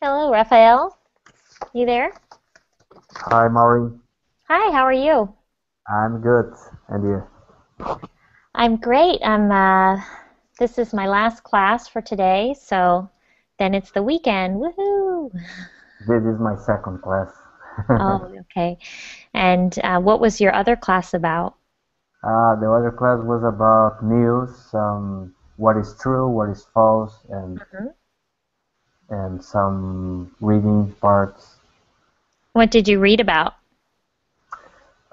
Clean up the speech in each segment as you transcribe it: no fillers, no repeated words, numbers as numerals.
Hello, Raphael. You there? Hi, Maureen. Hi, how are you? I'm good. And you? I'm great. This is my last class for today, so then it's the weekend. Woohoo! This is my second class. Oh, okay. And what was your other class about? The other class was about news, what is true, what is false, Mhm. and some reading parts. What did you read about?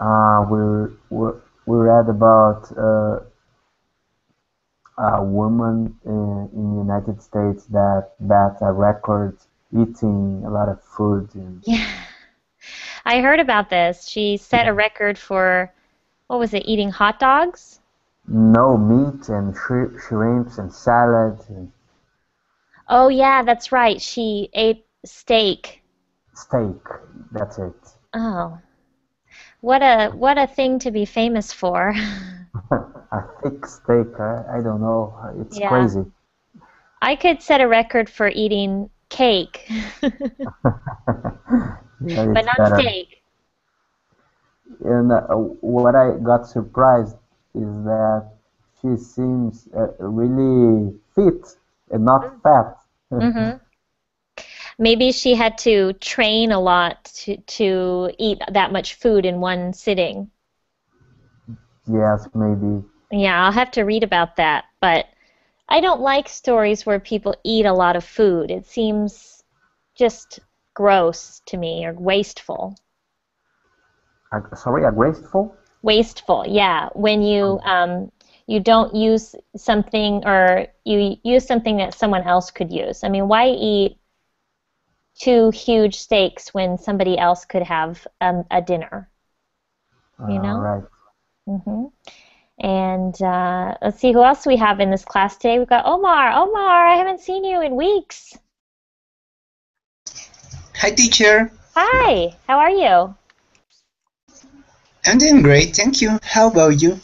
We read about a woman in the United States that set a record eating a lot of food. And Yeah, I heard about this. She set a record for, what was it, eating hot dogs? no meat and shrimps and salad and Oh, yeah, that's right. She ate steak. steak. That's it. Oh, what a thing to be famous for. A thick steak, I don't know. It's Yeah. crazy. I could set a record for eating cake, Yeah, but it's not better. steak. And what I got surprised is that she seems really fit and not fat. Hmm. Maybe she had to train a lot to eat that much food in one sitting. Yes, maybe. Yeah, I'll have to read about that. But I don't like stories where people eat a lot of food. It seems just gross to me or wasteful. Sorry, a graceful? Wasteful, yeah. When you don't use something or you use something that someone else could use. I mean, why eat two huge steaks when somebody else could have a dinner, you know? Right. Hmm. And let's see who else we have in this class today. We've got Omar. Omar, I haven't seen you in weeks. Hi, teacher. Hi, how are you? I'm doing great, thank you. How about you?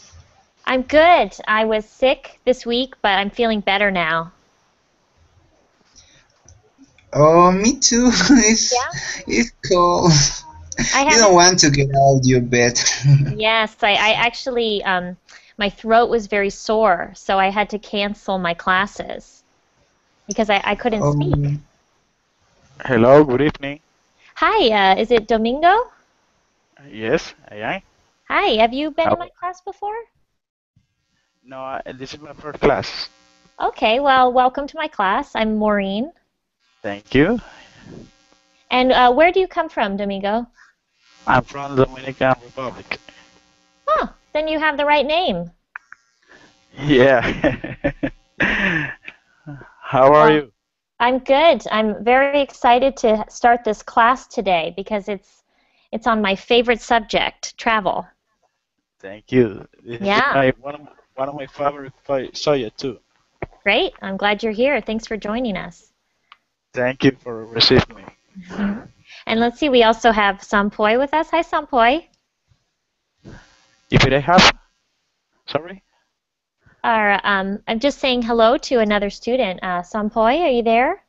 I'm good. I was sick this week, but I'm feeling better now. Oh, me too. It's Yeah, it's cold. I You don't haven't. want to get out of your bed. Yes, I actually, my throat was very sore, so I had to cancel my classes because I couldn't speak. Oh, Hello, good evening. Hi, is it Domingo? Yes, I am. Hi, have you been in my How? class before? No, this is my first class. Okay, well, welcome to my class. I'm Maureen. Thank you. And where do you come from, Domingo? I'm from the Dominican Republic. Oh, then you have the right name. Yeah. How are Well, you? I'm good. I'm very excited to start this class today because it's on my favorite subject, travel. Thank you. This is Yeah, my one of my favorite subjects too. great. I'm glad you're here. Thanks for joining us. Thank you for receiving me. Mhm. And let's see, we also have Sampoy with us. Hi, Sampoy. If I have, sorry. I'm just saying hello to another student. Sampoy, are you there?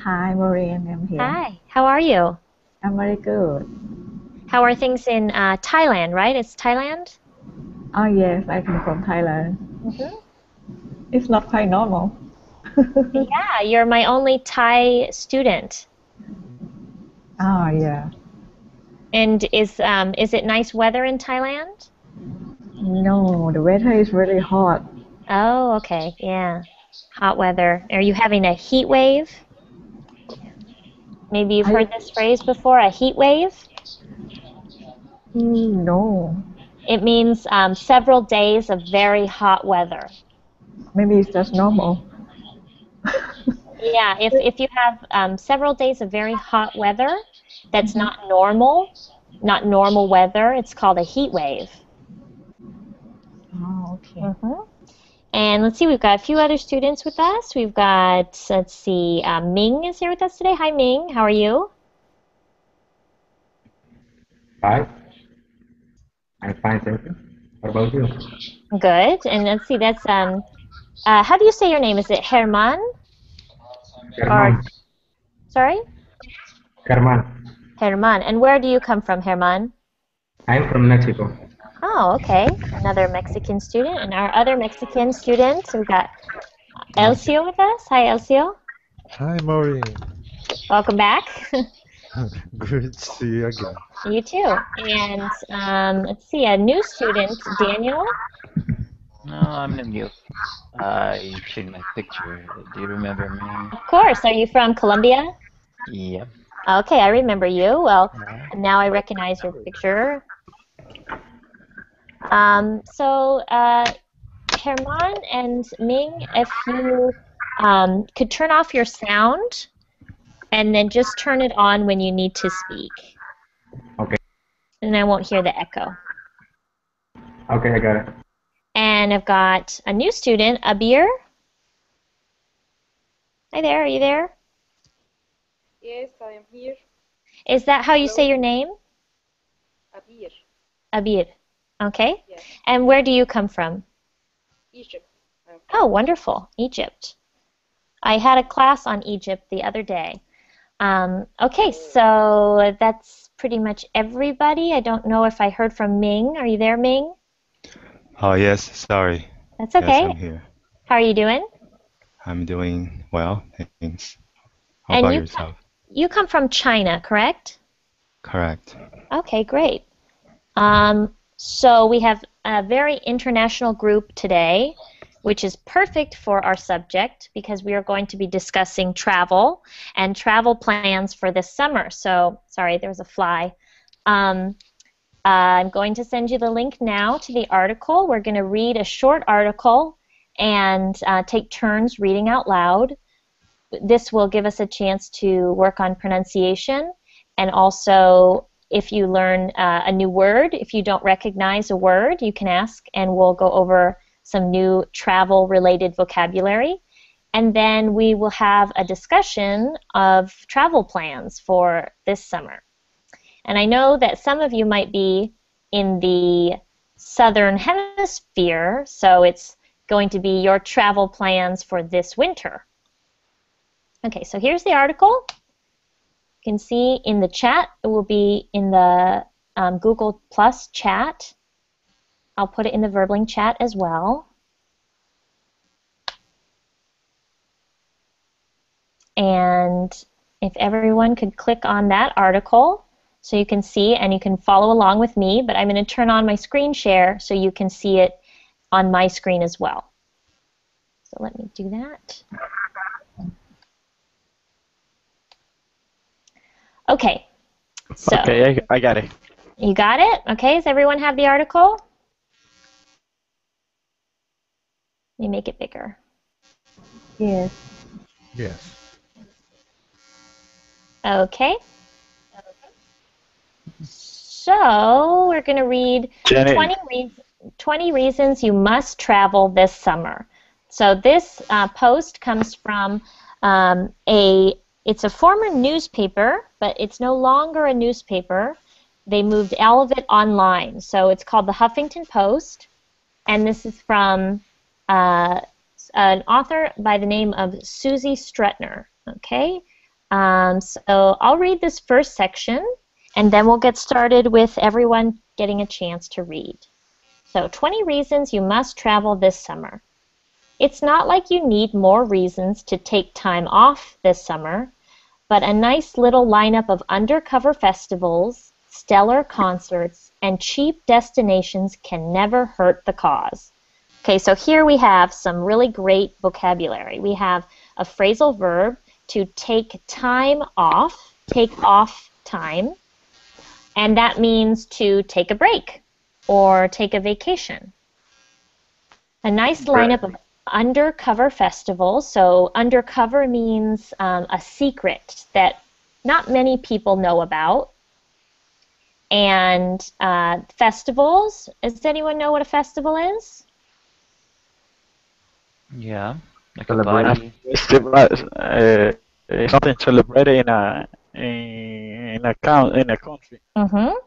Hi, Maureen. I'm here. Hi, how are you? I'm very good. How are things in Thailand, right? It's Thailand? Oh, yes, I come from Thailand. Hmm. It's not quite normal. Yeah, you're my only Thai student. Oh, yeah. And is it nice weather in Thailand? No, the weather is really hot. Oh, okay. Yeah. Hot weather. Are you having a heat wave? Maybe you've I heard this phrase before, a heat wave. no. It means several days of very hot weather. Maybe it's just normal. Yeah, if you have several days of very hot weather, that's not normal weather. It's called a heat wave. Oh, okay. Hmm. And let's see, we've got a few other students with us. We've got, let's see, Ming is here with us today. Hi, Ming. How are you? Hi, I'm fine, thank you. What about you? Good. And let's see, that's how do you say your name? Is it Herman or Herman. sorry? German. Herman. And where do you come from, Herman? I'm from Mexico. Oh, okay. Another Mexican student. And our other Mexican students, we've got Elcio with us. Hi, Elcio. Hi, Maureen. Welcome back. Good to see you again. You too. And let's see, a new student, Daniel. No, I'm not new. You've seen my picture. Do you remember me? Of course. Are you from Colombia? Yeah. Okay, I remember you. Well, Yeah. now I recognize your picture. So, Herman and Ming, if you could turn off your sound and then just turn it on when you need to speak. Okay. And I won't hear the echo. Okay, I got it. And I've got a new student, Abir. Hi there, are you there? Yes, I am here. Is that how you say your name? Abir. Abir. Okay. Yes. And where do you come from? Egypt. Oh, wonderful. Egypt. I had a class on Egypt the other day. Okay, so that's pretty much everybody. I don't know if I heard from Ming. Are you there, Ming? Oh, yes, sorry. That's Yes, okay. I'm here. How are you doing? I'm doing well, thanks. How And about you yourself? you come from China, correct? Correct. Okay, great. So we have a very international group today, which is perfect for our subject because we are going to be discussing travel and travel plans for this summer. So, sorry, there's a fly. I'm going to send you the link now to the article. We're going to read a short article and take turns reading out loud. This will give us a chance to work on pronunciation, and also if you learn a new word, if you don't recognize a word, you can ask and we'll go over some new travel-related vocabulary. And then we will have a discussion of travel plans for this summer. And I know that some of you might be in the southern hemisphere, so it's going to be your travel plans for this winter. Okay, so here's the article. You can see in the chat, it will be in the Google Plus chat. I'll put it in the Verbling chat as well. And if everyone could click on that article so you can see and you can follow along with me, but I'm going to turn on my screen share so you can see it on my screen as well. So let me do that. Okay, so Okay, I got it. you got it? Okay, does everyone have the article? Let me make it bigger. Yes. Yes. Okay. So we're going to read Jenny. 20 reasons you must travel this summer. So this post comes from it's a former newspaper, but it's no longer a newspaper. They moved all of it online. So it's called the Huffington Post, and this is from an author by the name of Susie Strutner. Okay, so I'll read this first section, and then we'll get started with everyone getting a chance to read. So 20 reasons you must travel this summer. It's not like you need more reasons to take time off this summer, but a nice little lineup of undercover festivals, stellar concerts, and cheap destinations can never hurt the cause. Okay, so here we have some really great vocabulary. We have a phrasal verb to take time off, take off time, and that means to take a break or take a vacation. A nice lineup of undercover festivals. So undercover means a secret that not many people know about. And festivals, does anyone know what a festival is? Yeah. Like a Celebration. party. Something celebrated in a country.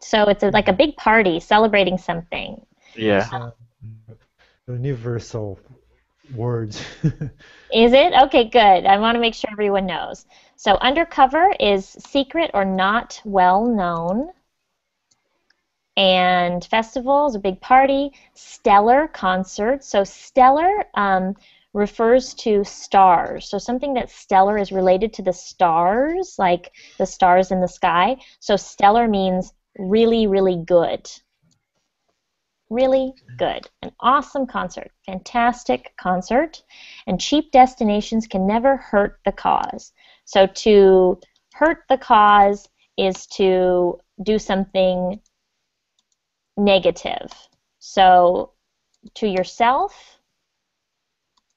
So it's like a big party celebrating something. Yeah. It's a universal Words. Is it? Okay, good. I want to make sure everyone knows. So undercover is secret or not well known. And festival is a big party. Stellar concert. So stellar refers to stars. So something that's stellar is related to the stars, like the stars in the sky. So stellar means really, really good. Really good. An awesome concert. Fantastic concert. And cheap destinations can never hurt the cause. So to hurt the cause is to do something negative. So to yourself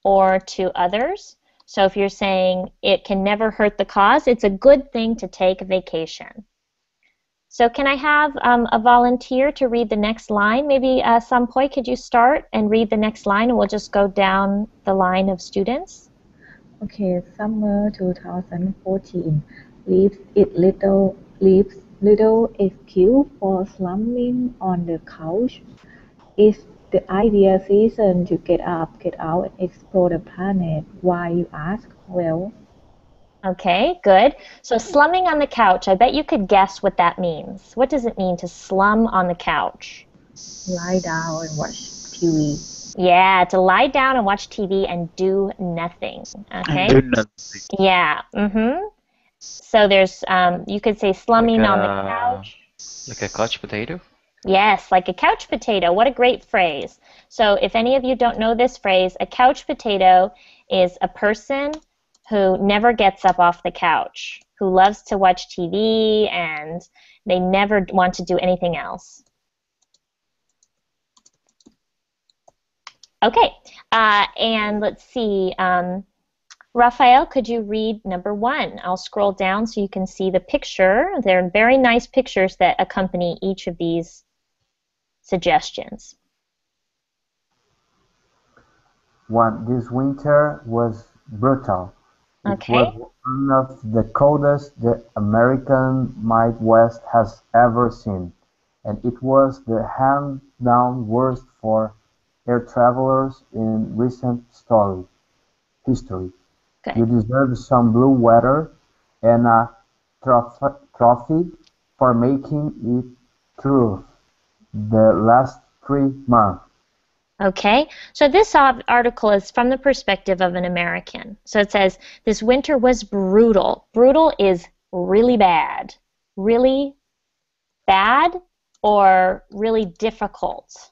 or to others. So if you're saying it can never hurt the cause, it's a good thing to take a vacation. So can I have a volunteer to read the next line? Maybe Sampoy, could you start and read the next line, and we'll just go down the line of students? Okay, summer 2014 leaves little excuse for slumming on the couch. It's the ideal season to get up, get out, and explore the planet. Why, you ask? Well, Okay, good. So slumming on the couch, I bet you could guess what that means. What does it mean to slum on the couch? lie down and watch TV. Yeah, to lie down and watch TV and do nothing. Okay? And do nothing. Yeah. So there's, you could say slumming on the couch. Like a couch potato? Yes, like a couch potato. What a great phrase. So if any of you don't know this phrase, a couch potato is a person who never gets up off the couch, who loves to watch TV and they never want to do anything else. Okay, and let's see. Raphael, could you read number 1? I'll scroll down so you can see the picture. They're very nice pictures that accompany each of these suggestions. This winter was brutal. Okay. It was one of the coldest the American Midwest has ever seen, and it was the hands-down worst for air travelers in recent history. Good. You deserve some blue weather and a trophy for making it through the last 3 months. Okay, so this article is from the perspective of an American. So it says, this winter was brutal. Brutal is really bad. Really bad or really difficult.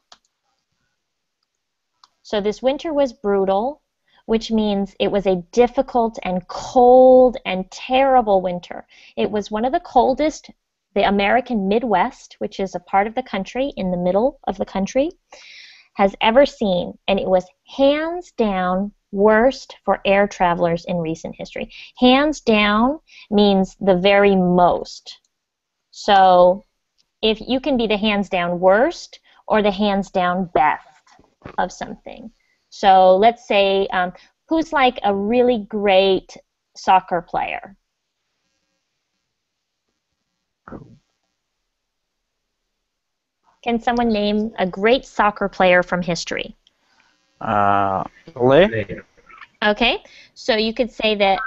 So this winter was brutal, which means it was a difficult and cold and terrible winter. It was one of the coldest the American Midwest, which is a part of the country in the middle of the country, has ever seen, and it was hands down worst for air travelers in recent history. Hands down means the very most. So if you can be the hands down worst or the hands down best of something. So let's say, who's like a really great soccer player? Can someone name a great soccer player from history? Pele? Okay, so you could say that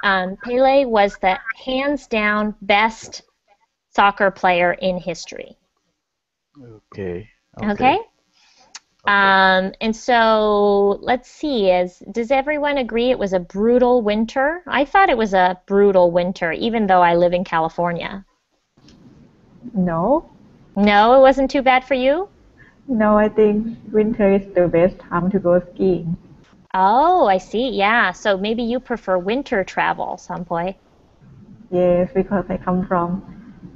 Pele was the hands-down best soccer player in history. Okay. Okay? And so let's see, does everyone agree it was a brutal winter? I thought it was a brutal winter, even though I live in California. No, No, it wasn't too bad for you? no, I think winter is the best time to go skiing. Oh, I see. Yeah. So maybe you prefer winter travel, Sampoy. Yes, because I come from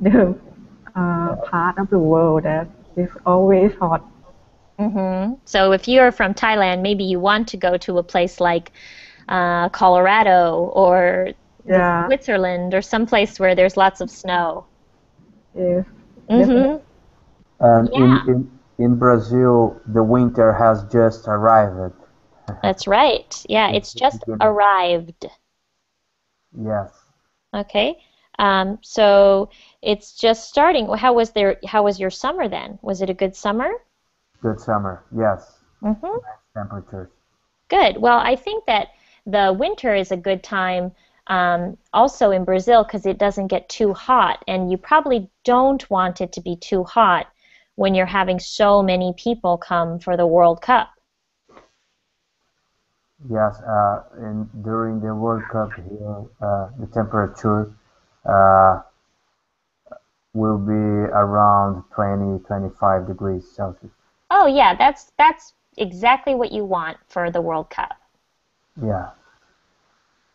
the part of the world that is always hot. So if you're from Thailand, maybe you want to go to a place like Colorado or Yeah. Switzerland or someplace where there's lots of snow. Yes. Mm-hmm. And Yeah. in Brazil, the winter has just arrived. That's right. Yeah, it's just arrived. Yes. Okay. So it's just starting. How was your summer then? Was it a good summer? Good summer. Yes. Mm-hmm. Nice temperatures. Good. Well, I think that the winter is a good time also in Brazil because it doesn't get too hot, and you probably don't want it to be too hot when you're having so many people come for the World Cup. Yes, during the World Cup here, the temperature uh, will be around 20-25 degrees Celsius. Oh yeah, that's exactly what you want for the World Cup. Yeah.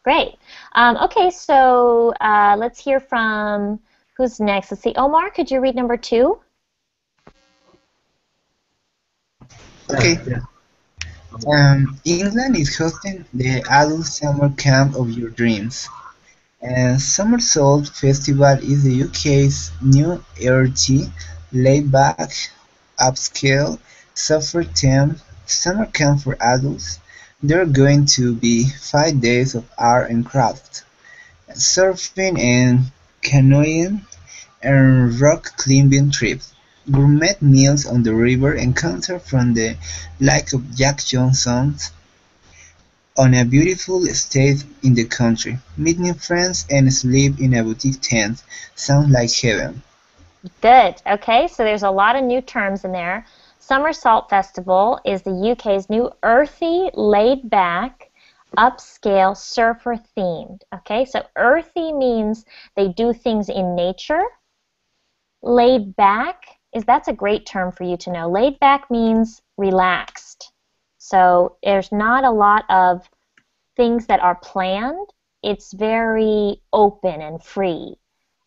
Great. Okay, so let's hear from who's next. Let's see. Omar, could you read number 2? Okay. Yeah. England is hosting the adult summer camp of your dreams. And Somersault Festival is the UK's new earthy, laid-back, upscale, software-themed summer camp for adults. There are going to be 5 days of art and craft, surfing and canoeing, and rock climbing trips, gourmet meals on the river, and concerts from the likes of Jack Johnson on a beautiful estate in the country. Meet new friends and sleep in a boutique tent. Sounds like heaven. Good. Okay, so there's a lot of new terms in there. Summer Salt Festival is the UK's new earthy, laid-back, upscale surfer themed. Okay, so earthy means they do things in nature. Laid back that's a great term for you to know. Laid back means relaxed. So there's not a lot of things that are planned. It's very open and free.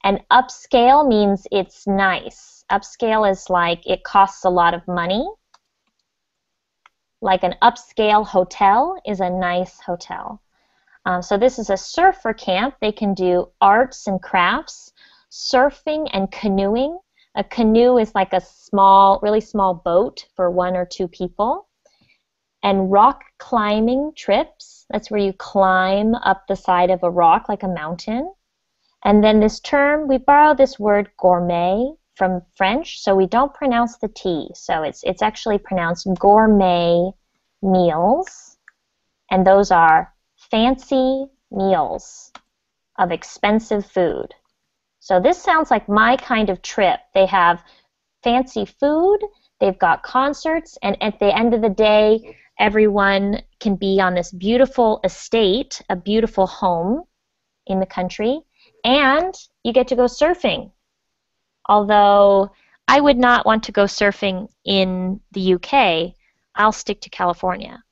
And upscale means it's nice. Upscale is like it costs a lot of money. Like an upscale hotel is a nice hotel. So this is a surfer camp. They can do arts and crafts, surfing and canoeing. A canoe is like a small, really small boat for 1 or 2 people. And rock climbing trips. That's where you climb up the side of a rock like a mountain. And then this term, we borrow this word gourmet from French, so we don't pronounce the T. So it's actually pronounced gourmet meals. And those are fancy meals of expensive food. So this sounds like my kind of trip. They have fancy food, they've got concerts, and at the end of the day, everyone can be on this beautiful estate, a beautiful home in the country, and you get to go surfing. Although I would not want to go surfing in the UK, I'll stick to California.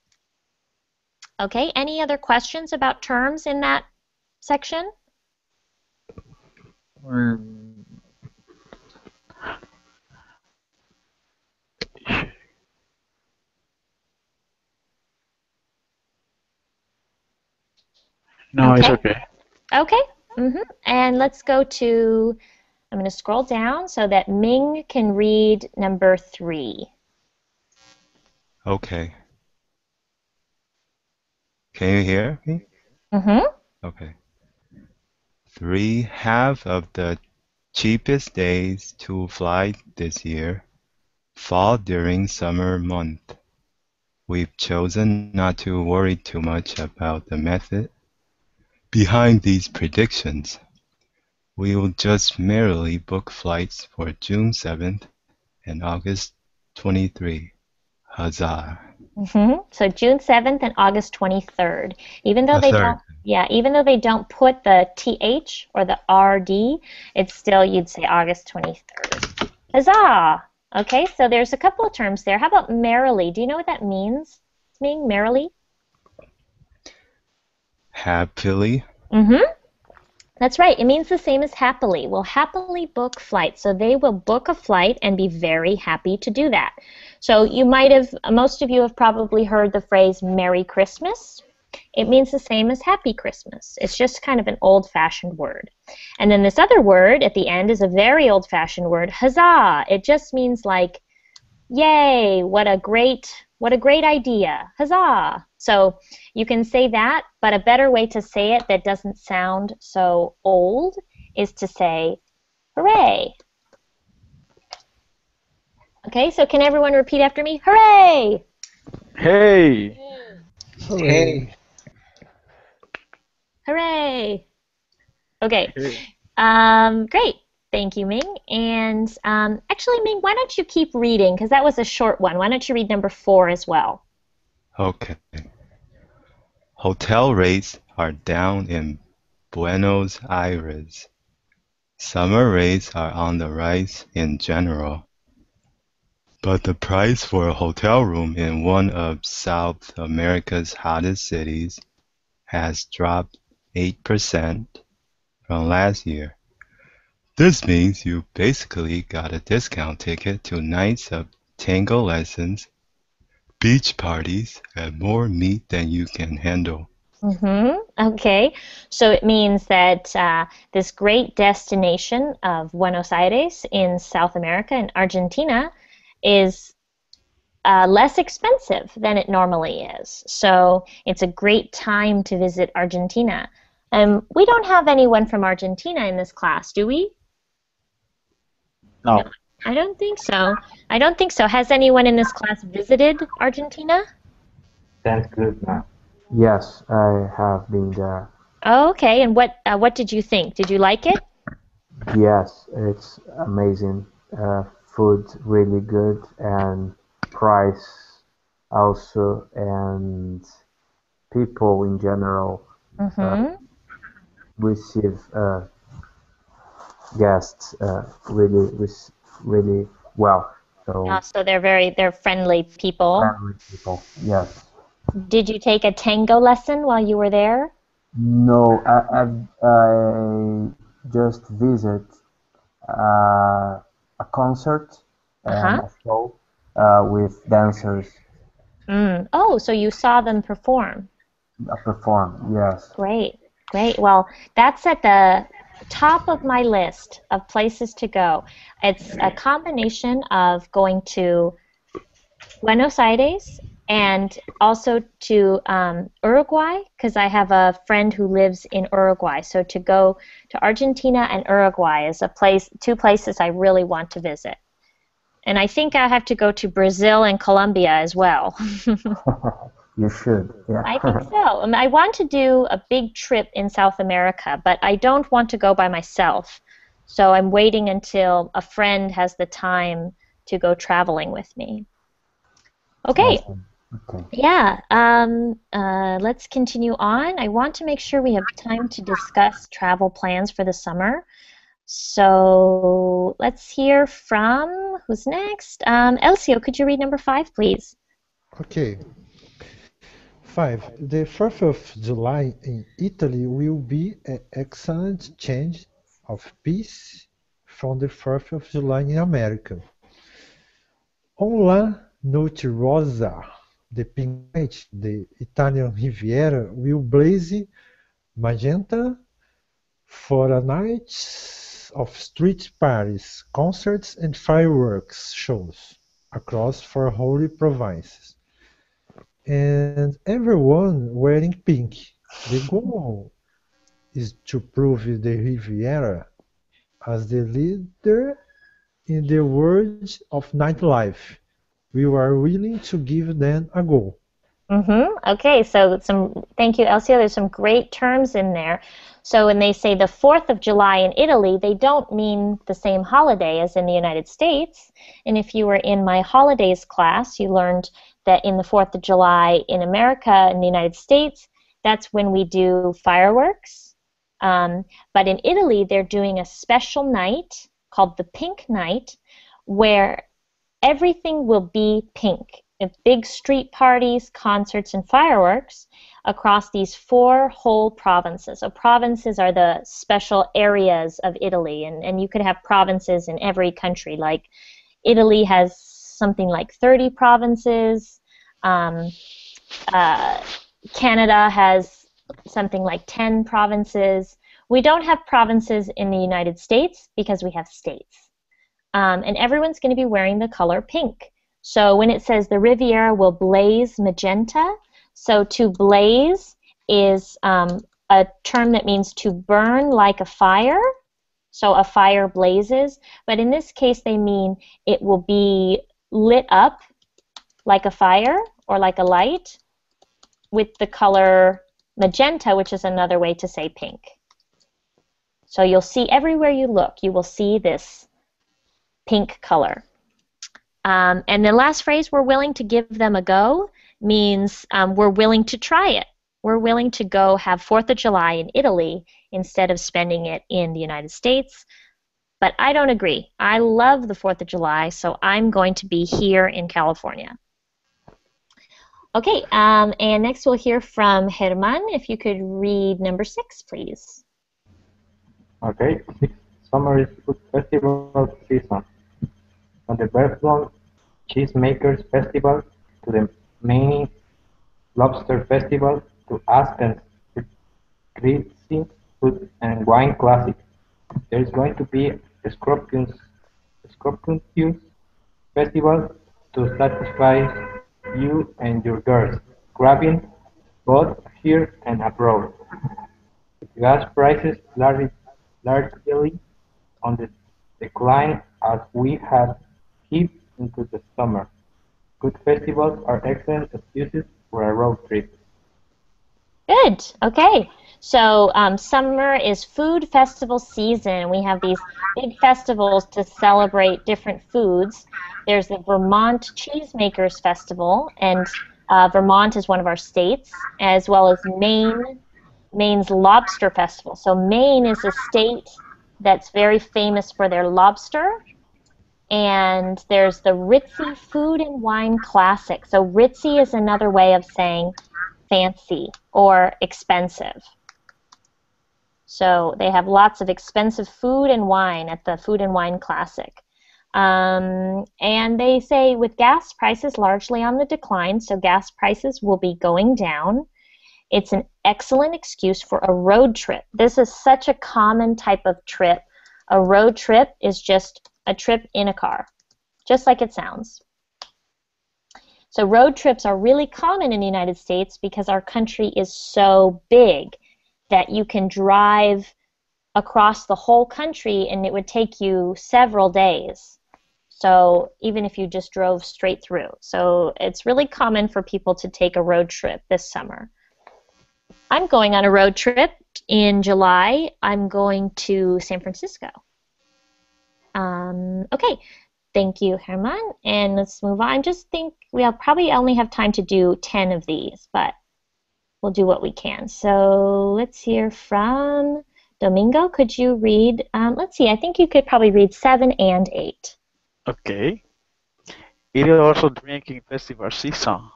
Okay, any other questions about terms in that section? No, it's Okay. okay. Okay. And let's go to, I'm going to scroll down so that Ming can read number 3. Okay. Can you hear me? Okay. 3 half of the cheapest days to fly this year fall during summer month. We've chosen not to worry too much about the method behind these predictions. We will just merely book flights for June 7th and August 23. Huzzah. So June 7th and August 23rd. Even though The they third. don't, yeah, even though they don't put the TH or the RD, it's still, you'd say August 23rd. Huzzah! Okay, so there's a couple of terms there. How about merrily? Do you know what that means? Ming, merrily? Happily. That's right. It means the same as happily. Will happily book flights. So they will book a flight and be very happy to do that. So you might have, most of you have probably heard the phrase Merry Christmas. It means the same as Happy Christmas. It's just kind of an old-fashioned word. And then this other word at the end is a very old-fashioned word, huzzah. It just means like, yay, what a great idea, huzzah. So you can say that, but a better way to say it that doesn't sound so old is to say hooray. Okay, so can everyone repeat after me? Hooray! Hey! Hey, Hooray. Hooray! Okay. Okay. Great. Thank you, Ming. And actually, Ming, why don't you keep reading? Because that was a short one. Why don't you read number 4 as well? Okay. Hotel rates are down in Buenos Aires. Summer rates are on the rise in general, but the price for a hotel room in one of South America's hottest cities has dropped 8% from last year. This means you basically got a discount ticket to nights of tango lessons, beach parties, and more meat than you can handle. Okay. So it means that this great destination of Buenos Aires in South America and Argentina is less expensive than it normally is. So it's a great time to visit Argentina. We don't have anyone from Argentina in this class, do we? No, No. I don't think so. I don't think so. Has anyone in this class visited Argentina? That's good, man. Yes, I have been there. Oh, okay. And what did you think? Did you like it? Yes, it's amazing. Food really good and price also, and people in general uh, Mm-hmm. receive guests really well. Yeah, So so they're friendly people. friendly people. Yes. Did you take a tango lesson while you were there? No, I just visit a concert and Uh-huh. a show with dancers Oh, so you saw them perform. perform. Yes. Great, great. Well, that's at the top of my list of places to go. It's a combination of going to Buenos Aires and also to Uruguay, because I have a friend who lives in Uruguay. So to go to Argentina and Uruguay is two places I really want to visit. And I think I have to go to Brazil and Colombia as well. You should. Yeah. I think so. I want to do a big trip in South America, but I don't want to go by myself. So I'm waiting until a friend has the time to go traveling with me. Okay, Awesome. Okay. yeah, let's continue on. I want to make sure we have time to discuss travel plans for the summer. So let's hear from who's next? Elcio, could you read number 5, please? Okay. 5. The 4th of July in Italy will be an excellent change of pace from the 4th of July in America. On La Notte Rosa, the pink night, the Italian Riviera will blaze magenta for a night of street parties, concerts, and fireworks shows across 4 holy provinces, and everyone wearing pink. The goal is to prove the Riviera as the leader in the world of nightlife. We are willing to give them a go. Okay, so thank you, Elsia. There's some great terms in there. So when they say the 4th of July in Italy, they don't mean the same holiday as in the United States. And if you were in my holidays class, you learned that in the 4th of July in America, in the United States, that's when we do fireworks. But in Italy, they're doing a special night called the Pink Night, where everything will be pink. Big street parties, concerts, and fireworks across these 4 whole provinces. So provinces are the special areas of Italy, and you could have provinces in every country. Like Italy has something like 30 provinces. Canada has something like 10 provinces. We don't have provinces in the United States because we have states. And everyone's going to be wearing the color pink. So when it says the Riviera will blaze magenta, so to blaze is a term that means to burn like a fire. So a fire blazes, but in this case they mean it will be lit up like a fire or like a light. with the color magenta, which is another way to say pink. So you'll see everywhere you look, you will see this pink color. And the last phrase, we're willing to give them a go, means we're willing to try it. We're willing to go have 4th of July in Italy instead of spending it in the United States. But I don't agree. I love the 4th of July, so I'm going to be here in California. Okay, and next we'll hear from Herman. If you could read number 6, please. Okay, 6. Summer is food festival season. From the Berthlon Cheesemakers Festival to the Maine Lobster Festival to Aspen's Greasy Food and Wine Classic. There is going to be a Scorpions Festival to satisfy you and your girls, crabbing both here and abroad. Gas prices largely on the decline as we have heaved into the summer. Good festivals are excellent excuses for a road trip. Good. Okay. So summer is food festival season. We have these big festivals to celebrate different foods. There's the Vermont Cheesemakers Festival, and Vermont is one of our states, as well as Maine's Lobster Festival. So Maine is a state that's very famous for their lobster. And there's the Ritzy Food and Wine Classic. So ritzy is another way of saying fancy or expensive. So they have lots of expensive food and wine at the Food and Wine Classic. And they say with gas prices largely on the decline, so gas prices will be going down. It's an excellent excuse for a road trip. This is such a common type of trip. A road trip is just a trip in a car, just like it sounds. So road trips are really common in the United States because our country is so big that you can drive across the whole country and it would take you several days. So even if you just drove straight through. So it's really common for people to take a road trip this summer. I'm going on a road trip in July. I'm going to San Francisco. Okay, thank you, Herman. And let's move on. I just think we'll probably only have time to do 10 of these, but we'll do what we can. So let's hear from Domingo. Could you read, let's see, I think you could probably read 7 and 8. Okay. It is also drinking festival season.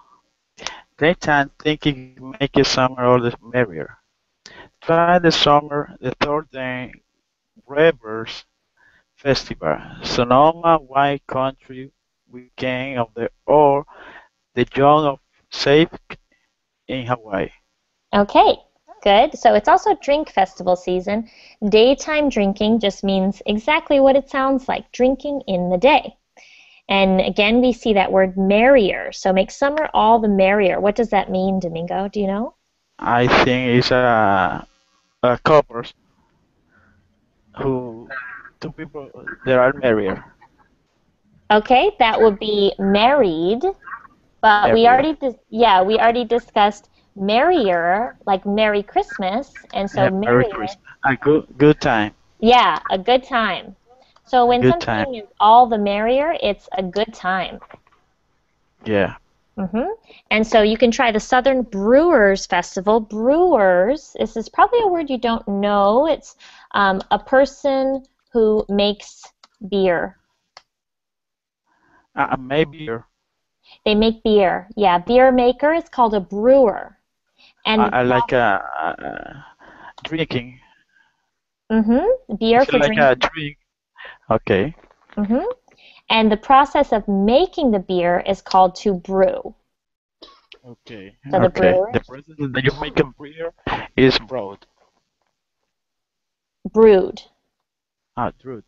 Daytime thinking make it summer all the merrier. Try the summer, the third day, Rivers Festival, Sonoma Wine Country Weekend of the or the Young of Safe in Hawaii. Okay, good. So it's also drink festival season. Daytime drinking just means exactly what it sounds like, drinking in the day. And again, we see that word merrier. So make summer all the merrier. What does that mean, Domingo? Do you know? I think it's couples who two people that are married. Okay, that would be married. But we already discussed merrier, like Merry Christmas, and so Merry Christmas. A good time. Yeah, a good time. So when something is all the merrier, it's a good time. Yeah. And so you can try the Southern Brewers Festival. Brewers, this is probably a word you don't know. It's a person who makes beer. Maybe. They make beer. Yeah, beer maker is called a brewer. And I like drinking. Beer it's for like drinking. A drink. Okay. And the process of making the beer is called to brew. Okay. So the brewers, the process that you make a beer is brewed. Brewed. Brewed.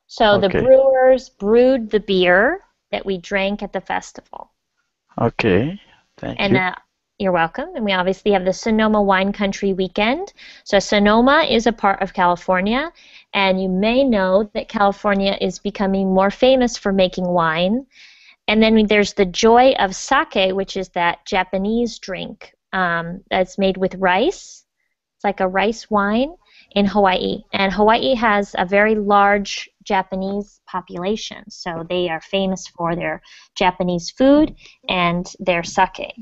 So the brewers brewed the beer that we drank at the festival. Okay. Thank you. You're welcome. And we obviously have the Sonoma Wine Country Weekend. So Sonoma is a part of California, and you may know that California is becoming more famous for making wine. And then there's the joy of sake, which is that Japanese drink that's made with rice. It's like a rice wine in Hawaii. And Hawaii has a very large Japanese population, so they are famous for their Japanese food and their sake.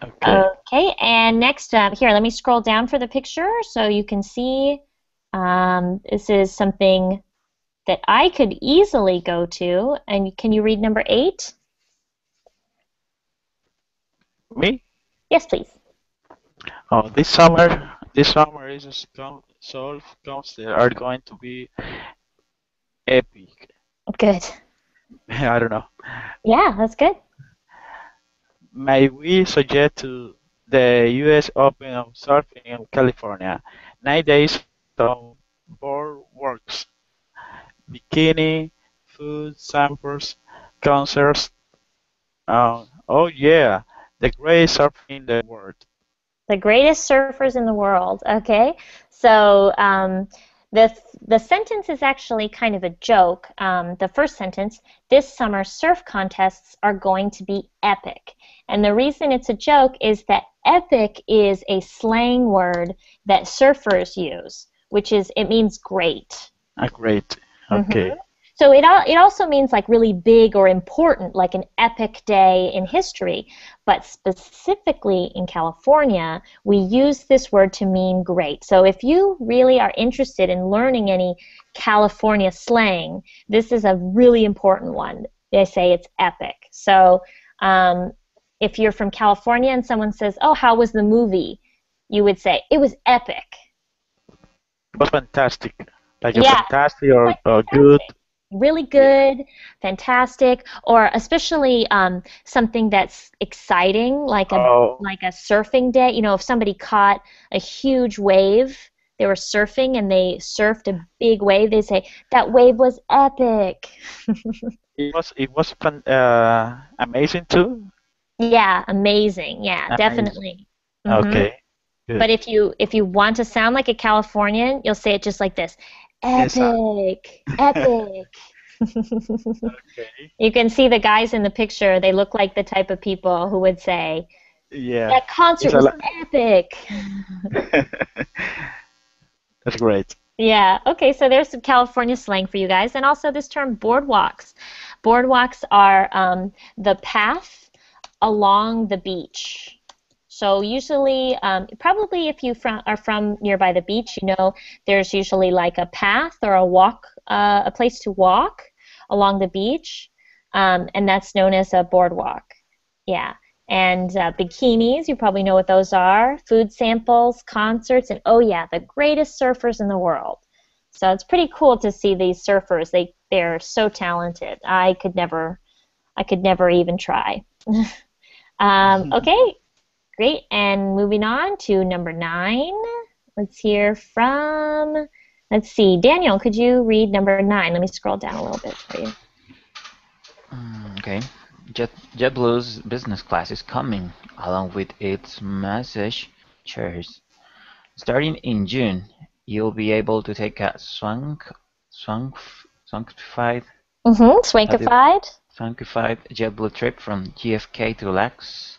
Okay. Okay, and next, here, let me scroll down for the picture so you can see this is something that I could easily go to. And can you read number 8? Me? Yes, please. Oh, this summer is Seoul concerts are going to be epic. Good. I don't know. Yeah, that's good. May we suggest to the U.S. Open of Surfing in California 9 days of boardwalks, bikini, food samples, concerts. Oh yeah, the greatest surfing in the world. The greatest surfers in the world. Okay, so the sentence is actually kind of a joke. The first sentence: this summer surf contests are going to be epic. And the reason it's a joke is that epic is a slang word that surfers use, which is it means great. Great. Okay. Mm-hmm. So it also means like really big or important, like an epic day in history. But specifically in California, we use this word to mean great. So if you really are interested in learning any California slang, this is a really important one. They say it's epic. So if you're from California and someone says, "Oh, how was the movie?" you would say, "It was epic." It was fantastic. Like a Yeah, fantastic or fantastic. good. Really good, fantastic, or especially something that's exciting, like a surfing day. You know, if somebody caught a huge wave, they were surfing and they surfed a big wave, they say that wave was epic. It was amazing too. Yeah, amazing. Yeah, Amazing. definitely. Okay. Good. But if you want to sound like a Californian, you'll say it just like this: epic, epic. Okay. You can see the guys in the picture. They look like the type of people who would say, Yeah. that concert It's a was lot. epic. That's great. Yeah, okay, so there's some California slang for you guys. And also this term boardwalks. Boardwalks are the path along the beach. So usually, probably if you are from nearby the beach, you know there's usually like a path or a place to walk along the beach, and that's known as a boardwalk. Yeah. And bikinis, you probably know what those are. Food samples, concerts, and oh yeah, the greatest surfers in the world. So it's pretty cool to see these surfers. They're so talented. I could never even try. Okay, great. And moving on to number 9. Let's hear from, let's see, Daniel, could you read number 9? Let me scroll down a little bit for you. Okay. JetBlue's business class is coming, along with its massage chairs. Starting in June, you'll be able to take a swankified Swankified. JetBlue trip from JFK to LAX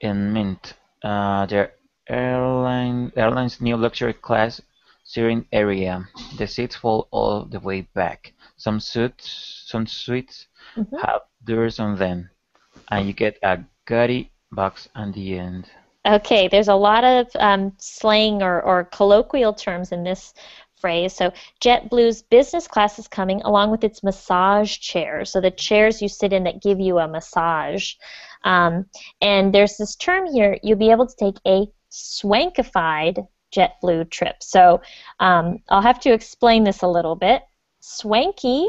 in Mint. Their airline's new luxury class steering area. The seats fall all the way back. Some suites have doors on them, and you get a gaudy box at the end. Okay, there's a lot of slang or colloquial terms in this phrase. So JetBlue's business class is coming along with its massage chairs. So the chairs you sit in that give you a massage. And there's this term here, you'll be able to take a swankified JetBlue trip. So I'll have to explain this a little bit. Swanky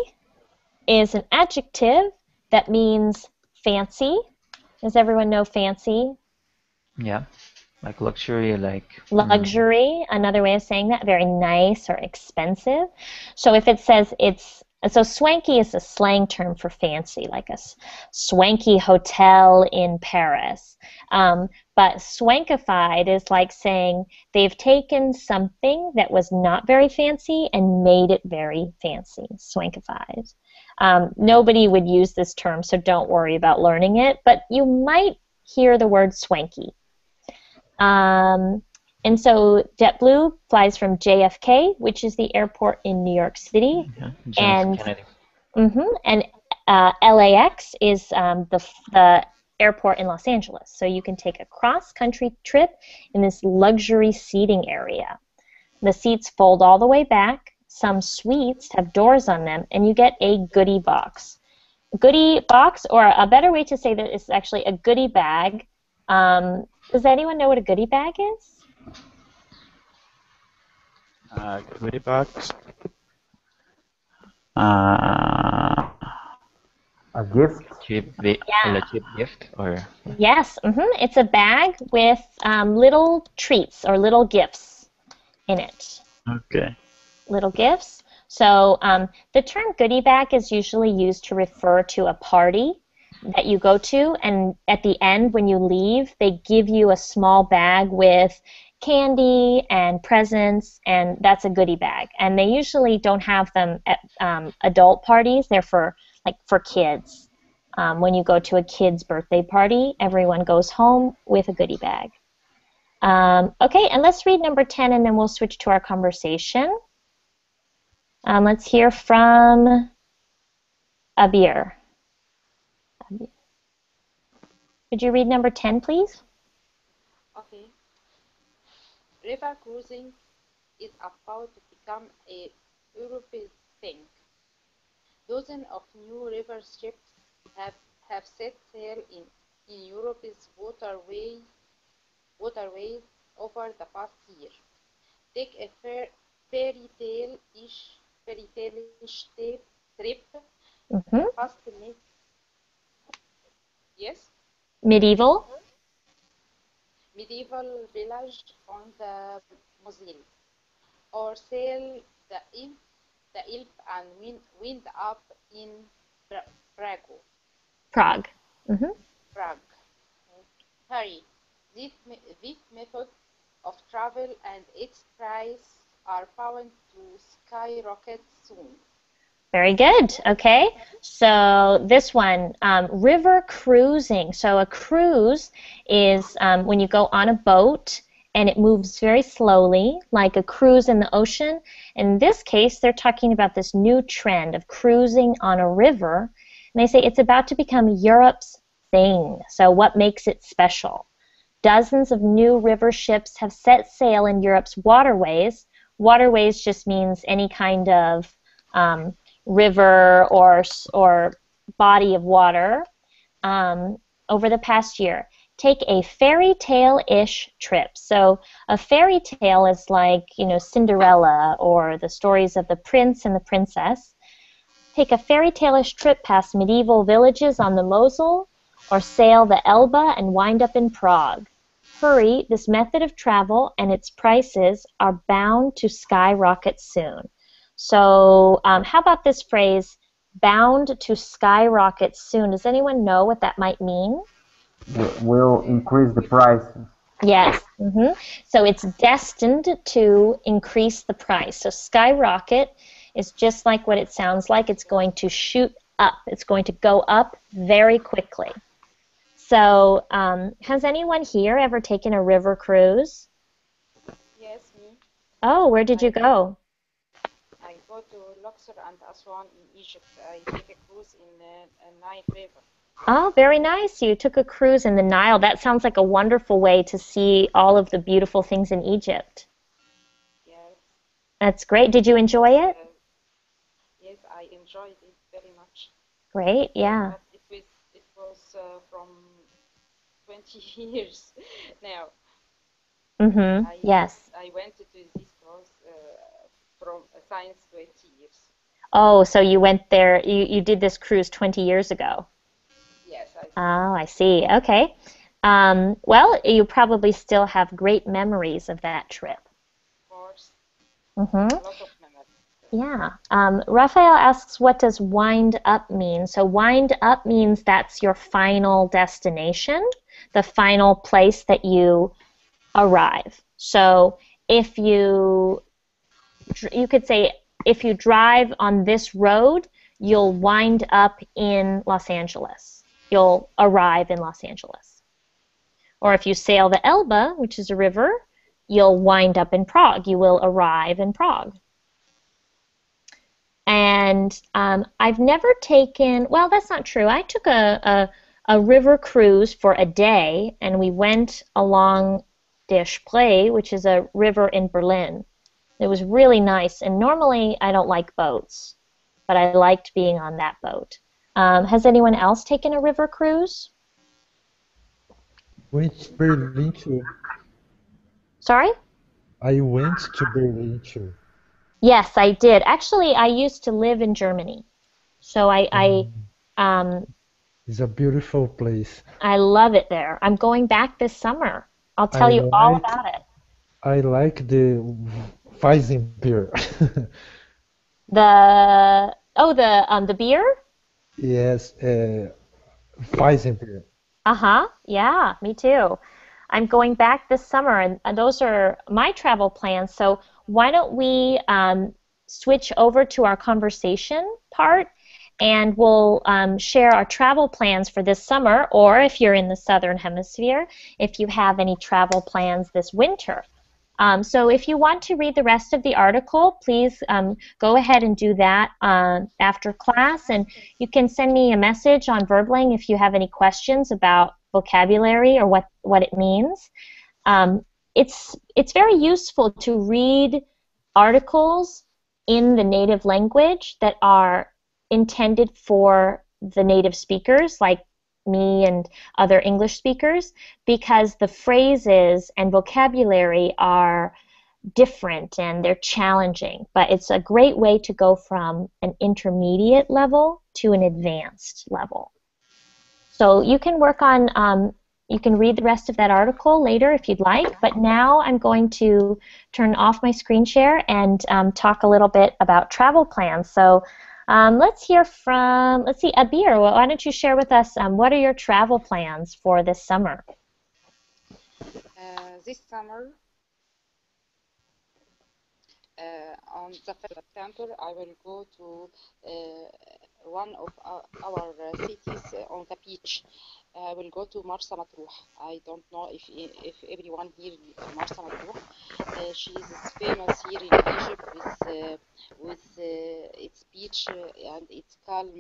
is an adjective that means fancy. Does everyone know fancy? Yeah, like luxury, like Luxury, another way of saying that, very nice or expensive. So if it says so swanky is a slang term for fancy, like a swanky hotel in Paris. But swankified is like saying they've taken something that was not very fancy and made it very fancy, swankified. Nobody would use this term, so don't worry about learning it, but you might hear the word swanky. And so JetBlue flies from JFK, which is the airport in New York City, John F. Kennedy. And LAX is the airport in Los Angeles. So you can take a cross-country trip in this luxury seating area. The seats fold all the way back. Some suites have doors on them, and you get a goodie box. Goodie box, or a better way to say that is actually a goodie bag. Does anyone know what a goodie bag is? Goodie box. A gift? Cheap gift, or? Yes, it's a bag with little treats or little gifts in it. Okay. Little gifts. So the term goodie bag is usually used to refer to a party that you go to, and at the end when you leave, they give you a small bag with candy and presents, and that's a goodie bag. And they usually don't have them at adult parties. They're for kids. When you go to a kid's birthday party, everyone goes home with a goodie bag. Okay, and let's read number 10, and then we'll switch to our conversation. Let's hear from Abir. Could you read number 10, please? Okay. River cruising is about to become a European thing. Dozens of new river ships have set sail in Europe's waterways over the past year. Take a fairy tale-ish trip. Yes? Medieval village on the Moselle, or sail the Ilp and wind up in Prague. Prague. Hurry! This method of travel and its price are bound to skyrocket soon. Very good. Okay, so this one, river cruising. So a cruise is when you go on a boat and it moves very slowly, like a cruise in the ocean. In this case, they're talking about this new trend of cruising on a river. And they say it's about to become Europe's thing. So what makes it special? Dozens of new river ships have set sail in Europe's waterways. Waterways just means any kind of river or body of water over the past year. Take a fairy tale-ish trip. So a fairy tale is like, Cinderella or the stories of the prince and the princess. Take a fairy tale-ish trip past medieval villages on the Mosel, or sail the Elbe and wind up in Prague. Hurry, this method of travel and its prices are bound to skyrocket soon. So how about this phrase, bound to skyrocket soon? Does anyone know what that might mean? Will increase the price. Yes. So it's destined to increase the price. So skyrocket is just like what it sounds like. It's going to shoot up. It's going to go up very quickly. So has anyone here ever taken a river cruise? Yes, me. Oh, where did you go? I go to Luxor and Aswan in Egypt. I take a cruise in the Nile River. Oh, very nice. You took a cruise in the Nile. That sounds like a wonderful way to see all of the beautiful things in Egypt. Yes. That's great. Did you enjoy it? Yes, I enjoyed it very much. Great, yeah. But it was from 20 years now. Yes. I went to this cruise from since 20 years. Oh, so you went there, you did this cruise 20 years ago. Yes, I see. Oh, I see. Okay. Well, you probably still have great memories of that trip. Of course. A lot of memories. Yeah. Raphael asks, what does wind up mean? So wind up means that's your final destination, the final place that you arrive. So if you could say, if you drive on this road, you'll wind up in Los Angeles. You'll arrive in Los Angeles. Or if you sail the Elbe, which is a river, you'll wind up in Prague. You will arrive in Prague. And I've never taken, well, that's not true. I took a river cruise for a day, and we went along Der Spree, which is a river in Berlin. It was really nice, and normally I don't like boats, but I liked being on that boat. Has anyone else taken a river cruise? Went to Berlin too. Sorry? I went to Berlin too. Yes, I did. Actually, I used to live in Germany, so It's a beautiful place. I love it there. I'm going back this summer. I'll tell I you all like about it. I like the Weizenbier. The beer? Yes, Weizenbier. Uh-huh. Yeah, me too. I'm going back this summer, and those are my travel plans. So why don't we switch over to our conversation part, and we'll share our travel plans for this summer, or if you're in the Southern Hemisphere, if you have any travel plans this winter. So if you want to read the rest of the article, please go ahead and do that after class, and you can send me a message on Verbling if you have any questions about vocabulary or what it means. It's very useful to read articles in the native language that are intended for the native speakers, like me and other English speakers, because the phrases and vocabulary are different and they're challenging. But it's a great way to go from an intermediate level to an advanced level. So you can work on, you can read the rest of that article later if you'd like, but now I'm going to turn off my screen share and talk a little bit about travel plans. So let's hear from, let's see, Abir, why don't you share with us what are your travel plans for this summer? This summer, on the 1st of September, I will go to one of our cities on the beach. I will go to Marsa Matruh. I don't know if everyone here Marsa Matruh. She is famous here in Egypt with its beach and its calm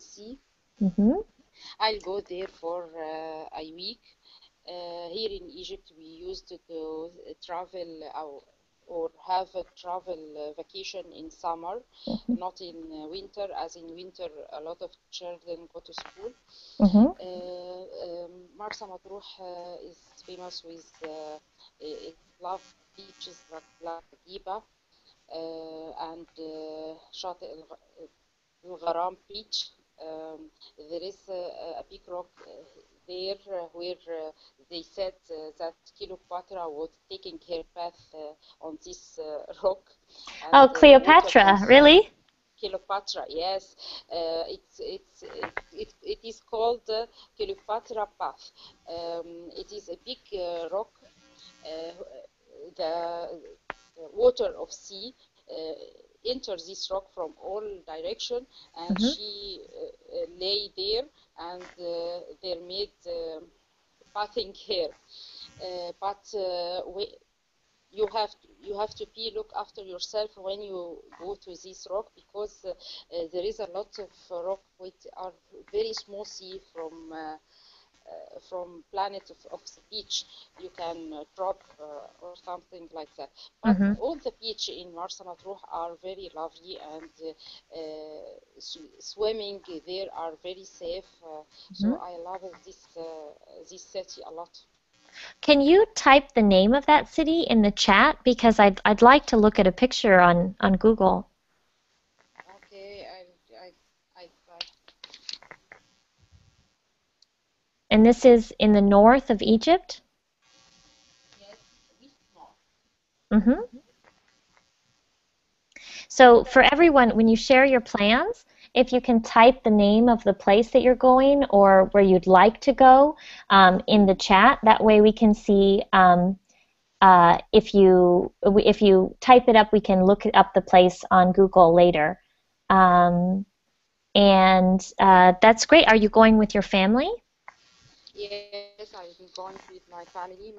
sea. Mm-hmm. I'll go there for a week. Here in Egypt, we used to travel or have a travel vacation in summer, not in winter, as in winter a lot of children go to school. Marsa Matruh is famous with its love beaches like Giba and Shati al-Gharam beach. There is a big rock there where they said that Cleopatra was taking her bath on this rock. And Cleopatra, really? Cleopatra, yes. It is called Cleopatra Bath. It is a big rock. The water of sea enters this rock from all direction, and she lay there, and they made bathing here. But you have to look after yourself when you go to this rock, because there is a lot of rock which are very small sea from planet of the beach. You can drop or something like that. But all the beach in Marsa Matruh are very lovely, and swimming there are very safe. So I love this city a lot. Can you type the name of that city in the chat, because I'd like to look at a picture on Google. Okay, I try. And this is in the north of Egypt? Yes, east north. So for everyone, when you share your plans, if you can type the name of the place that you're going or where you'd like to go in the chat, that way we can see if you type it up, we can look up the place on Google later. And that's great. Are you going with your family? Yes, I'm going with my family,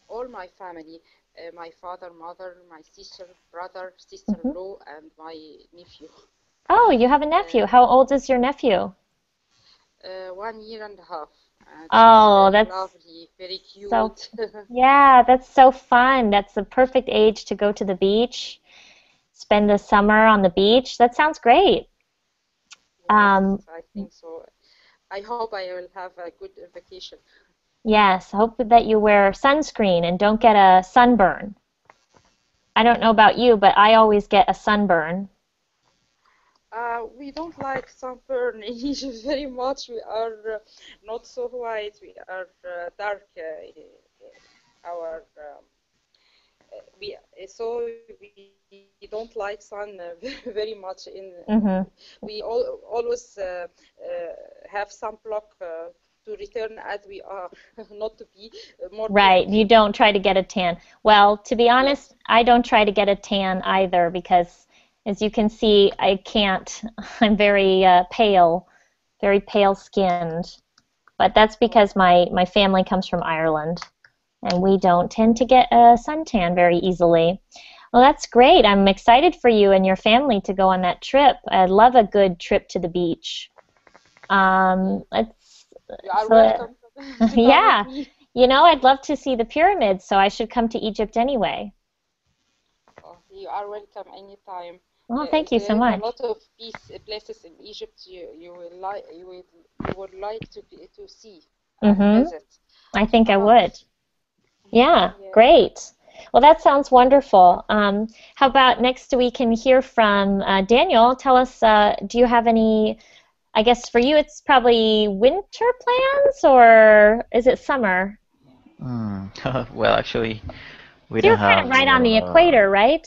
all my family, my father, mother, my sister, brother, Hmm. sister-in-law, and my nephew. Oh, you have a nephew. How old is your nephew? 1 year and a half, and she's Oh, very that's lovely, very so, cute. yeah, that's so fun. That's the perfect age to go to the beach, spend the summer on the beach. That sounds great. Yes, Um, I think so. I hope I will have a good vacation. yes, hope that you wear sunscreen and don't get a sunburn. I don't know about you, but I always get a sunburn. We don't like sunburn in Egypt very much. We are not so white. We are dark. Our we don't like sun very much. Hmm. We always have sunblock to return as we are, not to be more black. Right, you don't try to get a tan. Well, to be honest, Yes. I don't try to get a tan either because, as you can see, I can't. I'm very pale, very pale skinned. But that's because Oh, my family comes from Ireland, and we don't tend to get a suntan very easily. Well, that's great. I'm excited for you and your family to go on that trip. I love a good trip to the beach. Let's you are so welcome to come with yeah. me. I'd love to see the pyramids, so I should come to Egypt anyway. Oh, you are welcome anytime. Oh, thank you There so is a much. lot of peace places in Egypt you would like to see and Mm-hmm. visit. I think I Uh, would. Yeah, yeah. great. Well, that sounds wonderful. How about next we can hear from Daniel? Tell us, do you have any, I guess for you it's probably winter plans or is it summer? Hmm. Well, actually, we So you're don't kind of have. right on the equator, right?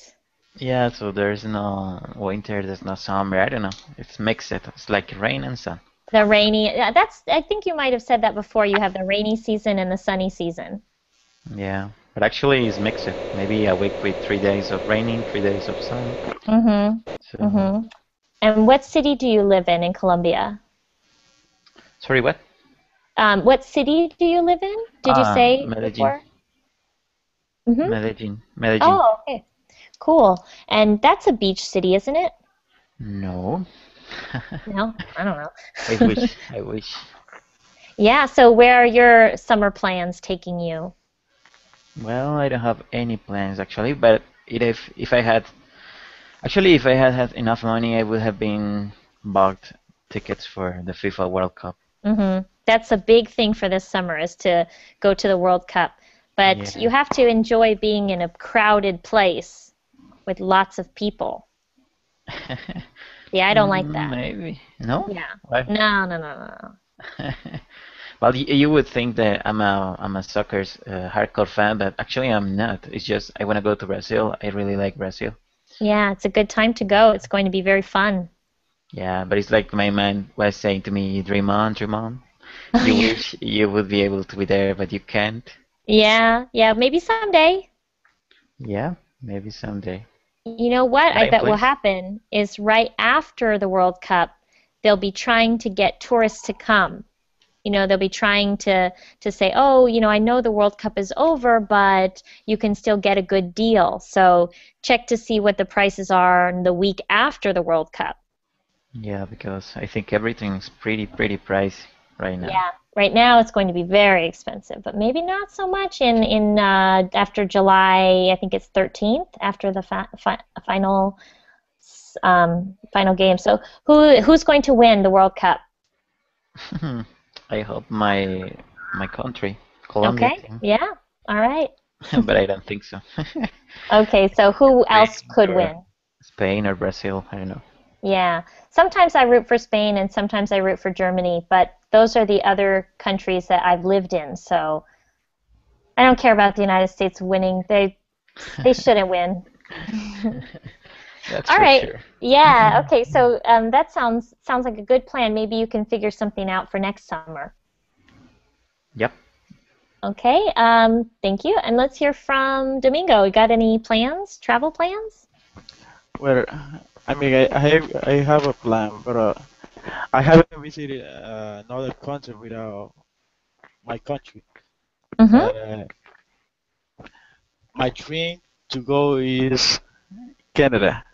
Yeah, so there's no winter, there's no summer. I don't know. It's mixed. It's like rain and sun. The rainy, that's, I think you might have said that before. You have the rainy season and the sunny season. Yeah, but actually it's mixed. Maybe a week with 3 days of raining, 3 days of sun. Mm-hmm. So, Mm-hmm. And what city do you live in Colombia? sorry, what? What city do you live in? Did you say Medellin, before? Mm-hmm. Medellin. Oh, okay. Cool. And that's a beach city, isn't it? No, No, I don't I know. wish, I wish. Yeah, so where are your summer plans taking you? Well, I don't have any plans actually, but if I had actually if I had enough money, I would have been bought tickets for the FIFA World Cup. That's a big thing for this summer is to go to the World Cup. But you Yeah. have to enjoy being in a crowded place with lots of people. Yeah, I don't like that. Maybe. No? Yeah. Why? No, no, no, no, no. Well, you would think that I'm a soccer's hardcore fan, but actually I'm not. It's just I want to go to Brazil. I really like Brazil. Yeah, it's a good time to go. It's going to be very fun. Yeah, but it's like my man was saying to me, dream on, dream on. Oh, You yeah. wish you would be able to be there, but you can't. Yeah, yeah, maybe someday. Yeah, maybe someday. You know what I Nine bet will place. happen is right after the World Cup, they'll be trying to get tourists to come. They'll be trying to say, "Oh, I know the World Cup is over, but you can still get a good deal." So check to see what the prices are in the week after the World Cup. Yeah, because I think everything's pretty pricey right now. Yeah. Right now it's going to be very expensive, but maybe not so much in after July. I think it's 13th after the final game. So who's going to win the World Cup? I hope my country, Colombia Okay. team, Yeah. All right. but I don't think so. Okay. So who else Spain could or win? Spain or Brazil, I don't know. Yeah. Sometimes I root for Spain and sometimes I root for Germany, but those are the other countries that I've lived in. So I don't care about the United States winning. They shouldn't win. That's All for right. sure. Yeah. Okay. So that sounds like a good plan. Maybe you can figure something out for next summer. Yep. Okay. Thank you. And let's hear from Domingo. You got any plans? Travel plans? Well, I mean, I have a plan, but I haven't visited another country without my country. Mm-hmm. Uh, my dream to go is Canada.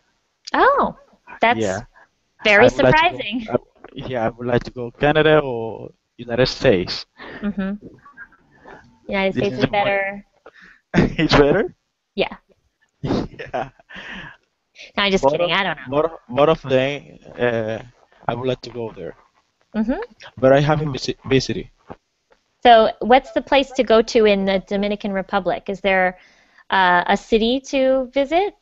Oh, that's Yeah, very I would like to go. surprising. Yeah, I would like to go Canada or United States. Mm-hmm. United This States is is the one. better. It's better. Yeah. Yeah, No, I'm just both kidding. of I don't both of them. I would like to go there, know. Mm-hmm. but I haven't visited. So, what's the place to go to in the Dominican Republic? Is there a city to visit?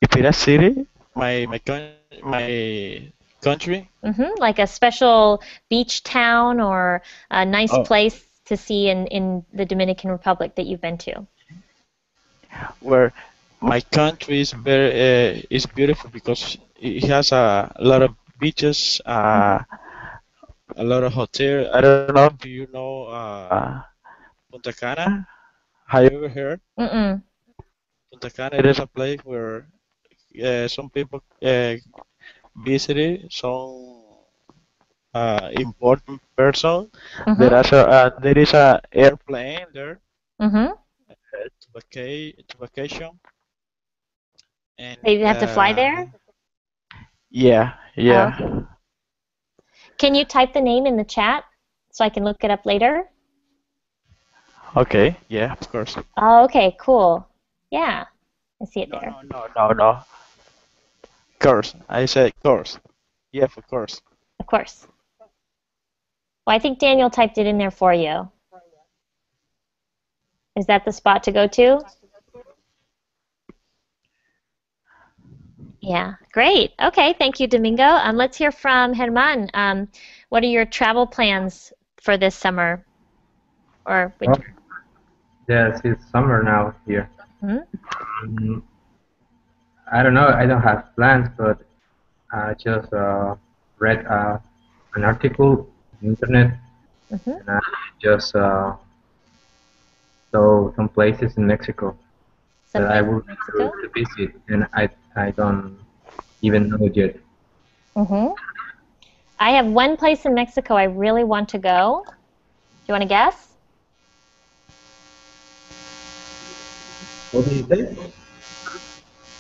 If it's a city, my country. Mm-hmm. Like a special beach town or a nice Oh, place to see in the Dominican Republic that you've been to? where my country is beautiful because it has a lot of beaches, a lot of hotel. I don't know if you know Punta Cana. Have you ever heard Mm-mm. Punta Cana? It is a place where some people visit it. Some important person. Mm-hmm. There is a airplane there Mm-hmm. to vacation, and So you have to fly there? yeah, Oh, okay. yeah. Can you type the name in the chat so I can look it up later? Okay, yeah, of course. Oh, okay, cool. Yeah, I see it No, there. no, no, no, no. Course. I said course. Yeah, of course. Of course. Well, I think Daniel typed it in there for you. Is that the spot to go to? Yeah, great. Okay, thank you, Domingo. Let's hear from Herman. What are your travel plans for this summer or Oh, winter? yes, it's summer now here. Hmm. Mm, I don't know. I don't have plans, but I just read an article on the internet, Hmm. and I just saw some places in Mexico Some that I places would in like Mexico? to visit, and I don't even know yet. Hmm. I have one place in Mexico I really want to go. Do you want to guess? What did you say?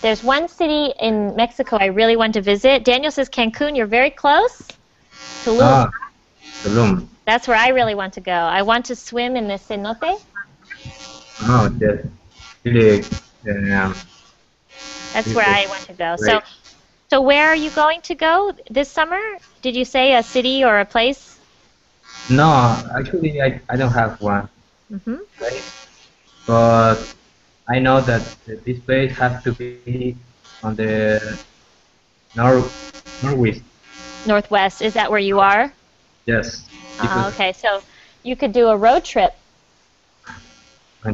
There's one city in Mexico I really want to visit. Daniel says Cancun. You're very close. Tulum. Ah, Tulum. That's where I really want to go. I want to swim in the cenote. Oh, yes, really, um, That's where really I want to go. So, great. so where are you going to go this summer? Did you say a city or a place? No, actually, I don't have one Hmm. place, but I know that this place has to be on the nor northwest. Northwest. Is that where you are? Yes, because Okay. So you could do a road trip.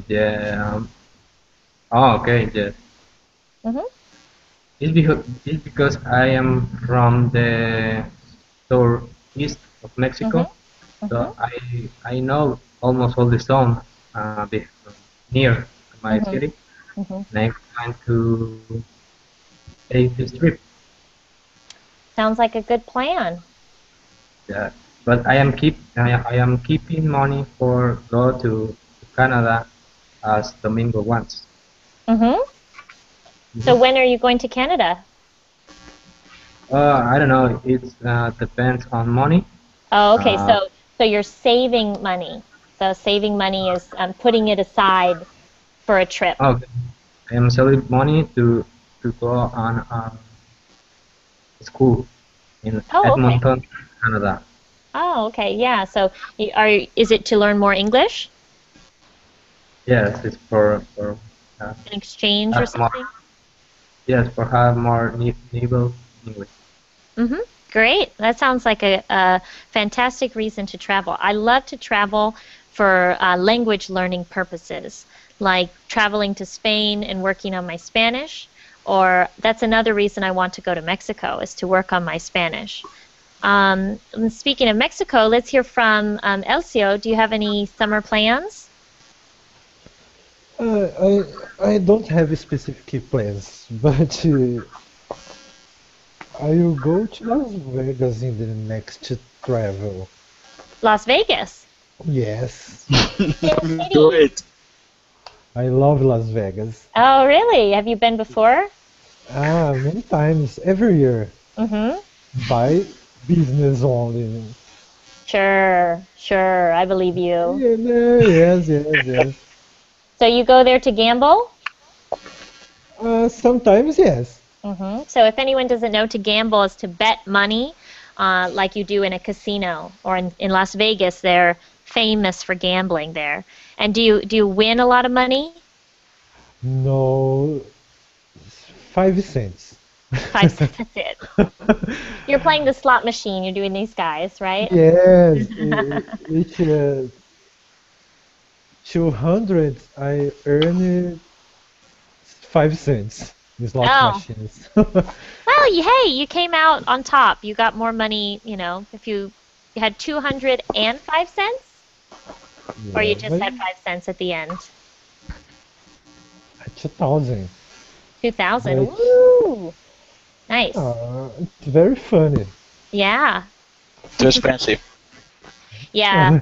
the oh, okay, yes. Hmm. It's because I am from the southeast of Hmm. Mexico, Hmm. so I know almost all the songs near my Hmm. city, Hmm. and I plan to take this trip. Sounds like a good plan. Yeah, but I am keeping money for go to Canada as Domingo wants. Hmm. So Mhm. when are you going to Canada? I don't know. It depends on money. Oh, okay. Uh, So you're saving money. So saving money is putting it aside for a trip. okay. I am saving money to go on school in Oh, okay. Edmonton, Canada. Oh, okay. Yeah. So is it to learn more English? Yes, it's for uh, An exchange or have more. something? Yes, for have more level English. Mm-hmm. Great. That sounds like a fantastic reason to travel. I love to travel for language learning purposes, like traveling to Spain and working on my Spanish. Or that's another reason I want to go to Mexico is to work on my Spanish. And speaking of Mexico, let's hear from Elcio. Do you have any summer plans? I don't have specific plans, but I will go to Las Vegas in the next travel. Las Vegas, Yes, Sin City. Great. I love Las Vegas. Oh, really? Have you been before? Many times every year Mm-hmm. by business only. Sure, sure. I believe you. Yeah, no, yes, yes, yes. So you go there to gamble? Sometimes yes. So if anyone doesn't know, to gamble is to bet money, like you do in a casino or in Las Vegas. They're famous for gambling there. And do you win a lot of money? No, 5 cents. 5 cents, that's it. You're playing the slot machine. You're doing these guys, right? Yes, each 200 I earn 5 cents in slot Oh, machines. well, hey, you came out on top. You got more money, if you had 205 cents, or you Yeah, just but had 5 cents at the end. 2,000. 2000. But Woo! Nice. it's very funny. Yeah. Too expensive. Yeah.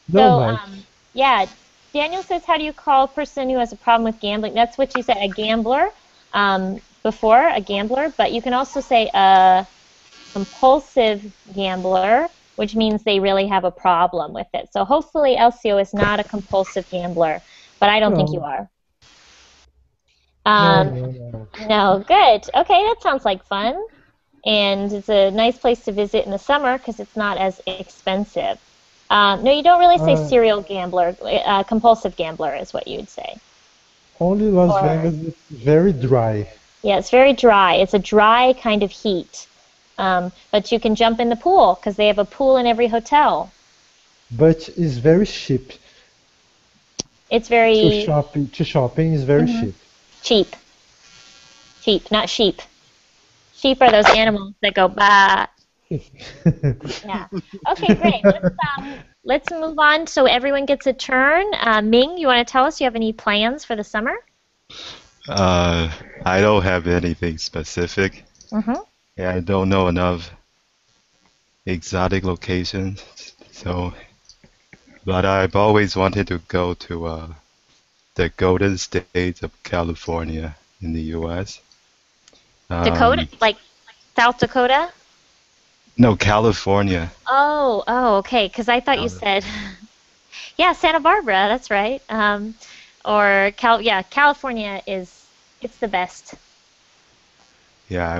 Not So, much. yeah, Daniel says, how do you call a person who has a problem with gambling? That's what you said, a gambler, before, a gambler, but you can also say a compulsive gambler, which means they really have a problem with it. So hopefully Elcio is not a compulsive gambler, but I don't think you No, are. no, Um, no, no. no, good. Okay, that sounds like fun. And it's a nice place to visit in the summer because it's not as expensive. No, you don't really say Uh, serial gambler. Compulsive gambler is what you would say. Only Las Or Vegas is very dry, yeah, it's very dry. It's a dry kind of heat. But you can jump in the pool because they have a pool in every hotel. but it's very cheap. It's very To shopping is very mhm, cheap. cheap. Cheap, not sheep. Sheep are those animals that go bah. Yeah. Okay, great. Let's move on so everyone gets a turn. Ming, you want to tell us you have any plans for the summer? Uh, I don't have anything specific. Mm-hmm. Yeah, I don't know enough exotic locations. So, but I've always wanted to go to the Golden State of California in the U.S. Dakota, Um, like South Dakota? no, California. Oh, okay. Because I thought you Cali- said, yeah, Santa Barbara. That's right. Yeah, California it's the best. Yeah, I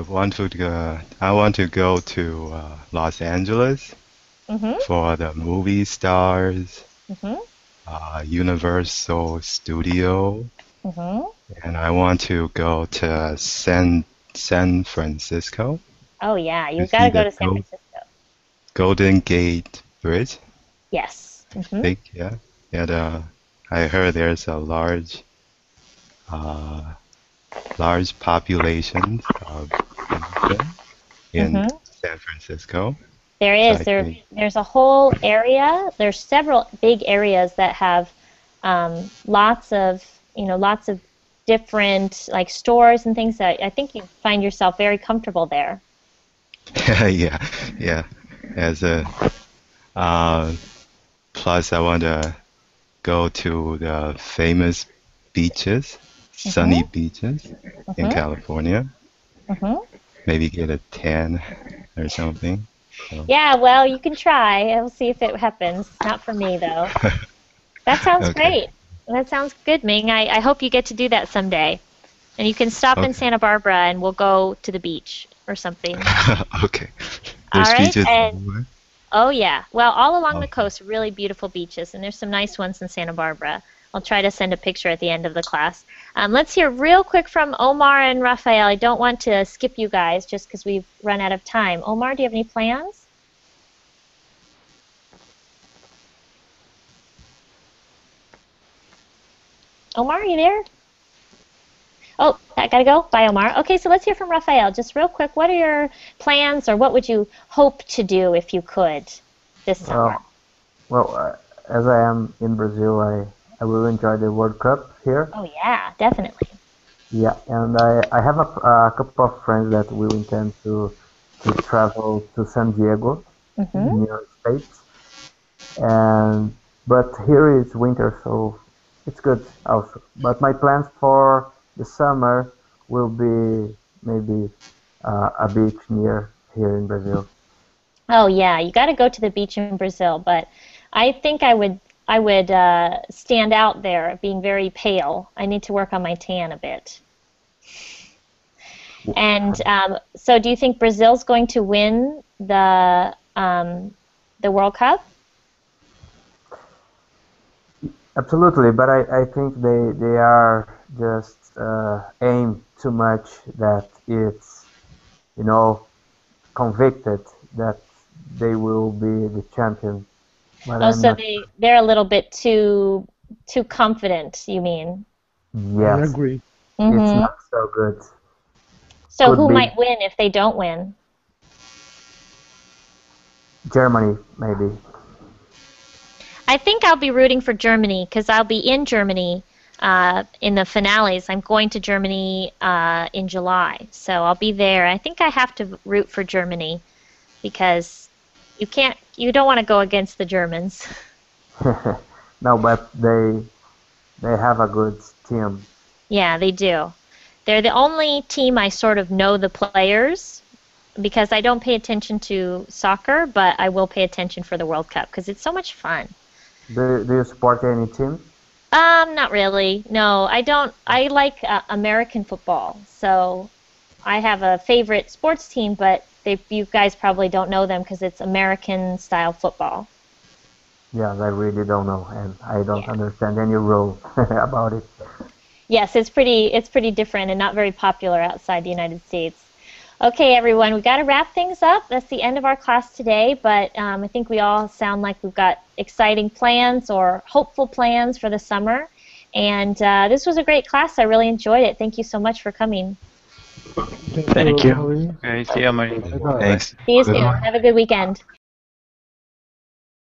want to go to Los Angeles Mm-hmm. for the movie stars, Mm-hmm. Universal Studio, Mm-hmm. and I want to go to San Francisco Oh yeah, to you got see to go the to San Francisco. Golden Gate Bridge. Yes. I Mm-hmm. think, yeah. And I heard there's a uh, large population of Asian in Mm-hmm. San Francisco. There So is. I think, There's a whole area. There's several big areas that have lots of different like stores and things that I think you find yourself very comfortable there. yeah, yeah. As a uh, plus, I want to go to the famous beaches, sunny Mm-hmm. beaches in Mm-hmm. California. Mm-hmm. Maybe get a tan or something. So, Yeah, well, you can try. We'll see if it happens. Not for me though. That sounds okay, great. That sounds good, Ming. I hope you get to do that someday. And you can stop in okay, Santa Barbara and we'll go to the beach or something. okay. All There's right. beaches And everywhere. oh yeah. Well, all along the Oh, coast, really beautiful beaches, and there's some nice ones in Santa Barbara. I'll try to send a picture at the end of the class. Let's hear real quick from Omar and Raphael. I don't want to skip you guys just because we've run out of time. Omar, do you have any plans? Omar, are you there? Oh, I gotta go. Bye, Omar. Okay, so let's hear from Raphael. Just real quick, what are your plans or what would you hope to do if you could this summer? Well, well, as I am in Brazil, I will enjoy the World Cup here. Oh yeah, definitely. Yeah, and I have a couple of friends that will intend to travel to San Diego in Mm-hmm. the United States, and but here is winter, so it's good also. But my plans for the summer will be maybe a beach near here in Brazil. Oh yeah, you got to go to the beach in Brazil, but I think I would stand out there being very pale. I need to work on my tan a bit. And so, do you think Brazil's going to win the World Cup? Absolutely, but I think they are just aim too much that it's you know convicted that they will be the champion, but Oh, I'm so not they're a little bit too confident, you mean? sure. I Yes, agree. it's Mm-hmm. not so good. So Could who be might win if they don't win? Germany, maybe. I think I'll be rooting for Germany because I'll be in Germany in the finales. I'm going to Germany in July, so I'll be there. I think I have to root for Germany because you don't want to go against the Germans. No, but they have a good team. Yeah, they do. They're the only team I sort of know the players because I don't pay attention to soccer, but I will pay attention for the World Cup because it's so much fun. Do you support any team? Not really. No, I don't. I like American football. So I have a favorite sports team, but you guys probably don't know them because it's American style football. Yes, I really don't know, and I don't Yeah. understand any rule about it. Yes, it's pretty different and not very popular outside the United States. Okay, everyone, we got to wrap things up. That's the end of our class today, but I think we all sound like we've got exciting plans or hopeful plans for the summer. And this was a great class. I really enjoyed it. Thank you so much for coming. Thank Thank you, you. Maureen. Okay, see you, Marie. Bye bye. Thanks. See you soon. Goodbye. Have a good weekend.